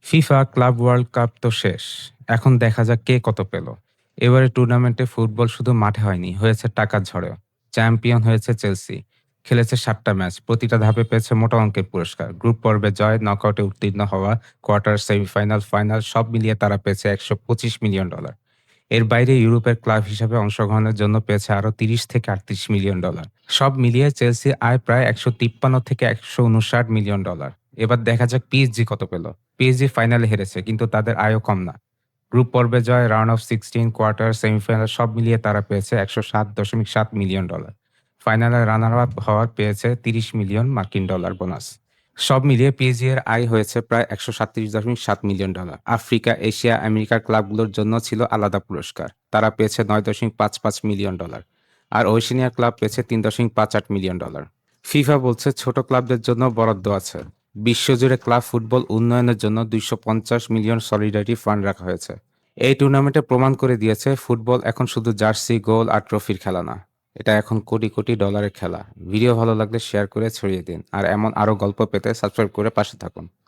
FIFA club world cup তো শেষ। এখন দেখা যাক কে কত পেল। এবারে টুর্নামেন্টে ফুটবল শুধু মাঠে হয়নি, হয়েছে টাকার ঝড়েও। চ্যাম্পিয়ন হয়েছে চেলসি। খেলেছে ৭টা ম্যাচ। প্রতিটা ধাপে পেয়েছে মোটা অঙ্কের পুরস্কার। গ্রুপ পর্বে জয়, নকআউটে উত্তীর্ণ হওয়া, কোয়ার্টার, সেমিফাইনাল, ফাইনাল সব মিলিয়ে তারা পেয়েছে $১২৫ মিলিয়ন। এর বাইরে ইউরোপের ক্লাব হিসেবে অংশগ্রহণের জন্য পেয়েছে আরও ৩০ থেকে $৩৮ মিলিয়ন। সব মিলিয়ে চেলসির আয় প্রায় ১৫৩ থেকে $১৫৯ মিলিয়ন। এবার দেখা যাক পিএসজি কত পেল। পিএসজি ফাইনালে হেরেছে, কিন্তু তাদের আয়ও কম না। গ্রুপ পর্বে জয়, রাউন্ড অফ 16, কোয়ার্টার, সেমিফাইনাল সব মিলিয়ে তারা পেয়েছে $১০৭.৭ মিলিয়ন। ফাইনালে রানার আপ হওয়ার পেয়েছে $৩০ মিলিয়ন বোনাস। সব মিলিয়ে পিএসজি এর আয় হয়েছে প্রায় $১৩৭.৭ মিলিয়ন। আফ্রিকা, এশিয়া, আমেরিকার ক্লাবগুলোর জন্য ছিল আলাদা পুরস্কার। তারা পেয়েছে $৯.৫৫ মিলিয়ন। আর ওশেনিয়ার ক্লাব পেয়েছে $৩.৫৮ মিলিয়ন। ফিফা বলছে ছোট ক্লাবদের জন্য বরাদ্দ আছে। বিশ্বজুড়ে ক্লাব ফুটবল উন্নয়নের জন্য ২৫০ মিলিয়ন সলিডারিটি ফান্ড রাখা হয়েছে। এই টুর্নামেন্টে প্রমাণ করে দিয়েছে ফুটবল এখন শুধু জার্সি, গোল আর ট্রফির খেলা না। এটা এখন কোটি কোটি ডলারের খেলা। ভিডিও ভালো লাগলে শেয়ার করে ছড়িয়ে দিন। আর এমন আরও গল্প পেতে সাবস্ক্রাইব করে পাশে থাকুন।